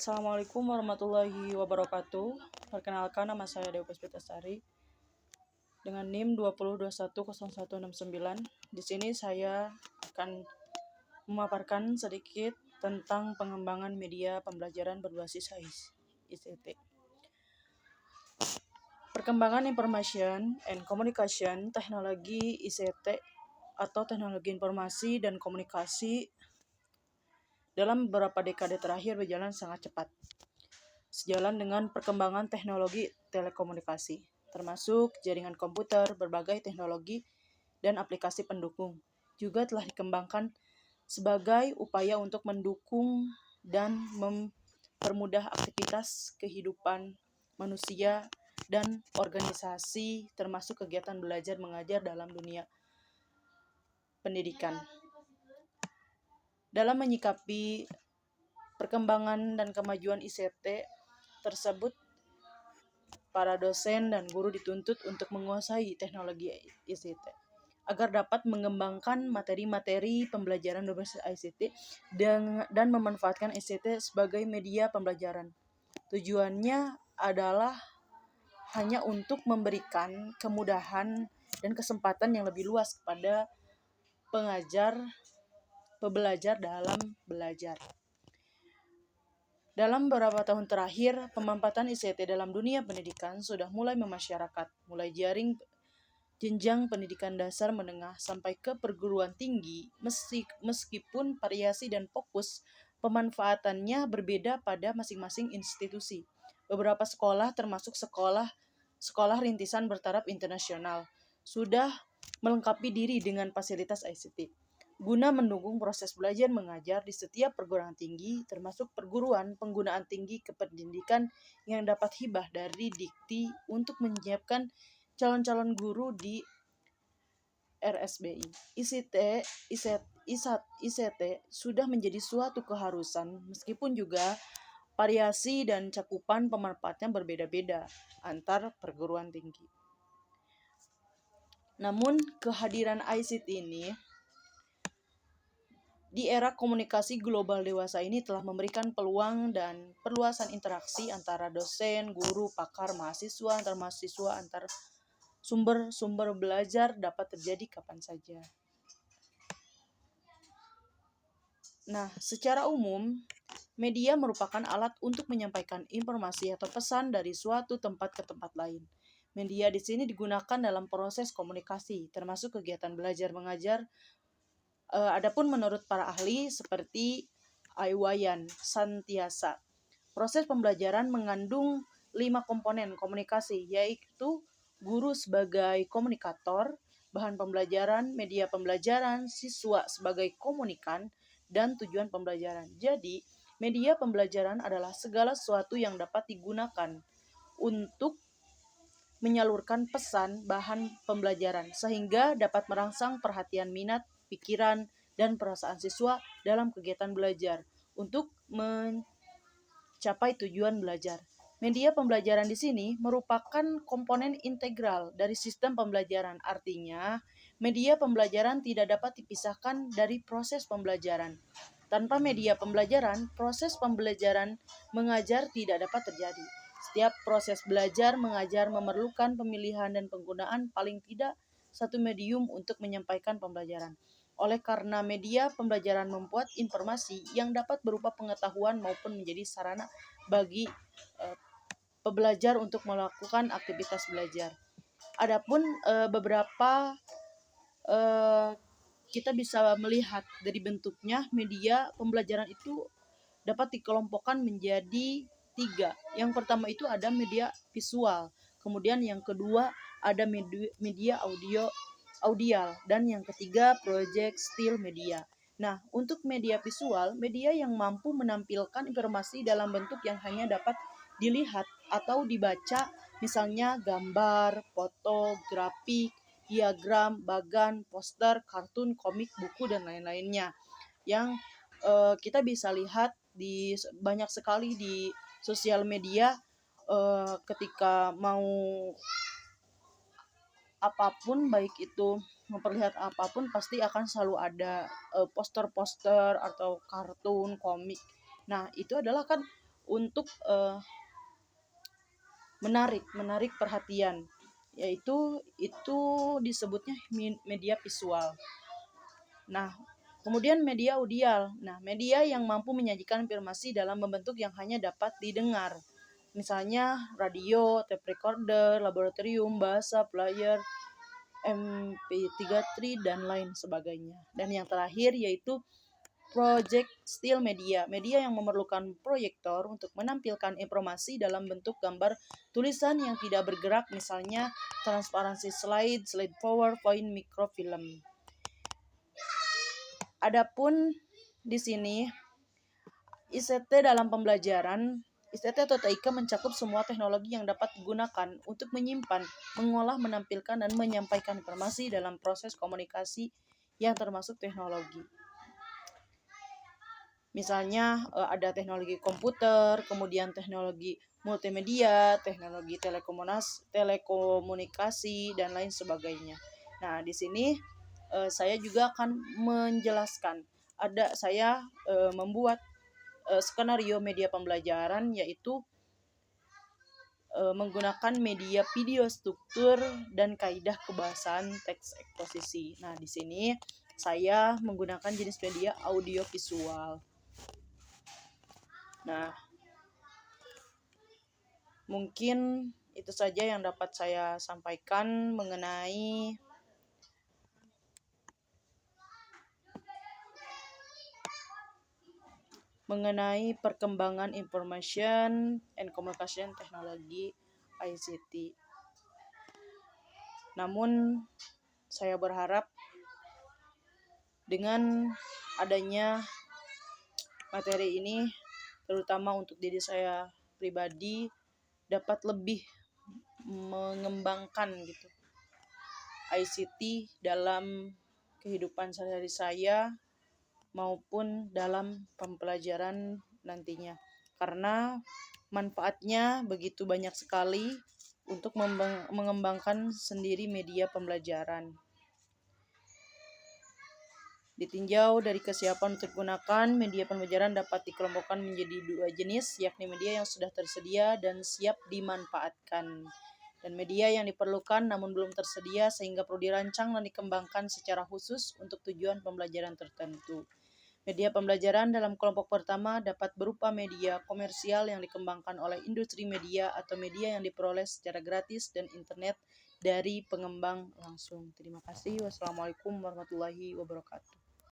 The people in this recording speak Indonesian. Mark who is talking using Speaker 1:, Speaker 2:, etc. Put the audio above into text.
Speaker 1: Assalamualaikum warahmatullahi wabarakatuh. Perkenalkan, nama saya Dewi Puspitasari dengan NIM 20210169. Di sini saya akan memaparkan sedikit tentang pengembangan media pembelajaran berbasis ICT. Perkembangan Information and Communication Teknologi ICT atau teknologi informasi dan komunikasi dalam beberapa dekade terakhir berjalan sangat cepat, sejalan dengan perkembangan teknologi telekomunikasi, termasuk jaringan komputer, berbagai teknologi, dan aplikasi pendukung, juga telah dikembangkan sebagai upaya untuk mendukung dan mempermudah aktivitas kehidupan manusia dan organisasi, termasuk kegiatan belajar mengajar dalam dunia pendidikan. Dalam menyikapi perkembangan dan kemajuan ICT tersebut, para dosen dan guru dituntut untuk menguasai teknologi ICT agar dapat mengembangkan materi-materi pembelajaran berbasis ICT dan memanfaatkan ICT sebagai media pembelajaran. Tujuannya adalah hanya untuk memberikan kemudahan dan kesempatan yang lebih luas kepada pembelajar dalam belajar. Dalam beberapa tahun terakhir, pemanfaatan ICT dalam dunia pendidikan sudah mulai memasyarakat, mulai jenjang pendidikan dasar menengah sampai ke perguruan tinggi, meskipun variasi dan fokus pemanfaatannya berbeda pada masing-masing institusi. Beberapa sekolah, termasuk sekolah rintisan bertaraf internasional, sudah melengkapi diri dengan fasilitas ICT guna mendukung proses belajar mengajar di setiap perguruan tinggi, termasuk perguruan penggunaan tinggi kependidikan yang dapat hibah dari Dikti untuk menyiapkan calon-calon guru di RSBI. ICT sudah menjadi suatu keharusan, meskipun juga variasi dan cakupan pemanfaatnya berbeda-beda antar perguruan tinggi. Namun, kehadiran ICT ini di era komunikasi global dewasa ini telah memberikan peluang dan perluasan interaksi antara dosen, guru, pakar, mahasiswa, antar sumber belajar dapat terjadi kapan saja. Nah, secara umum, media merupakan alat untuk menyampaikan informasi atau pesan dari suatu tempat ke tempat lain. Media di sini digunakan dalam proses komunikasi, termasuk kegiatan belajar mengajar. Adapun menurut para ahli seperti Iwayan Santiasa, proses pembelajaran mengandung 5 komponen komunikasi, yaitu guru sebagai komunikator, bahan pembelajaran, media pembelajaran, siswa sebagai komunikan, dan tujuan pembelajaran. Jadi, media pembelajaran adalah segala sesuatu yang dapat digunakan untuk menyalurkan pesan bahan pembelajaran sehingga dapat merangsang perhatian, minat, pikiran, dan perasaan siswa dalam kegiatan belajar untuk mencapai tujuan belajar. Media pembelajaran di sini merupakan komponen integral dari sistem pembelajaran. Artinya, media pembelajaran tidak dapat dipisahkan dari proses pembelajaran. Tanpa media pembelajaran, proses pembelajaran mengajar tidak dapat terjadi. Setiap proses belajar mengajar memerlukan pemilihan dan penggunaan paling tidak satu medium untuk menyampaikan pembelajaran. Oleh karena media pembelajaran membuat informasi yang dapat berupa pengetahuan maupun menjadi sarana bagi pembelajar untuk melakukan aktivitas belajar. Adapun beberapa kita bisa melihat dari bentuknya, media pembelajaran itu dapat dikelompokkan menjadi 3. Yang pertama itu ada media visual, kemudian yang kedua ada media audial, dan yang ketiga projectile media. Nah, untuk media visual, media yang mampu menampilkan informasi dalam bentuk yang hanya dapat dilihat atau dibaca, misalnya gambar, foto, grafik, diagram, bagan, poster, kartun, komik, buku, dan lain-lainnya. Yang kita bisa lihat di banyak sekali di sosial media ketika mau apapun, baik itu memperlihat apapun, pasti akan selalu ada poster-poster atau kartun, komik. Nah, itu adalah kan untuk menarik perhatian, yaitu itu disebutnya media visual. Nah, kemudian media audial. Nah, media yang mampu menyajikan informasi dalam bentuk yang hanya dapat didengar. Misalnya radio, tape recorder, laboratorium, bahasa, player, MP3 dan lain sebagainya. Dan yang terakhir yaitu project still media, media yang memerlukan proyektor untuk menampilkan informasi dalam bentuk gambar tulisan yang tidak bergerak, misalnya transparansi slide, slide PowerPoint, mikrofilm. Adapun di sini ICT dalam pembelajaran, ICT atau TIK mencakup semua teknologi yang dapat digunakan untuk menyimpan, mengolah, menampilkan, dan menyampaikan informasi dalam proses komunikasi yang termasuk teknologi. Misalnya ada teknologi komputer, kemudian teknologi multimedia, teknologi telekomunikasi, dan lain sebagainya. Nah, di sini saya juga akan menjelaskan. Saya membuat skenario media pembelajaran, yaitu menggunakan media video struktur dan kaidah kebahasaan teks eksposisi. Nah, di sini saya menggunakan jenis media audio visual. Nah, mungkin itu saja yang dapat saya sampaikan mengenai perkembangan information and communication technology ICT. Namun, saya berharap dengan adanya materi ini, terutama untuk diri saya pribadi, dapat lebih mengembangkan gitu ICT dalam kehidupan sehari-hari saya maupun dalam pembelajaran nantinya, karena manfaatnya begitu banyak sekali untuk mengembangkan sendiri media pembelajaran. Ditinjau dari kesiapan untuk digunakan, media pembelajaran dapat dikelompokkan menjadi 2 jenis, yakni media yang sudah tersedia dan siap dimanfaatkan, dan media yang diperlukan namun belum tersedia sehingga perlu dirancang dan dikembangkan secara khusus untuk tujuan pembelajaran tertentu. Media pembelajaran dalam kelompok pertama dapat berupa media komersial yang dikembangkan oleh industri media atau media yang diperoleh secara gratis dan internet dari pengembang langsung. Terima kasih. Wassalamualaikum warahmatullahi wabarakatuh.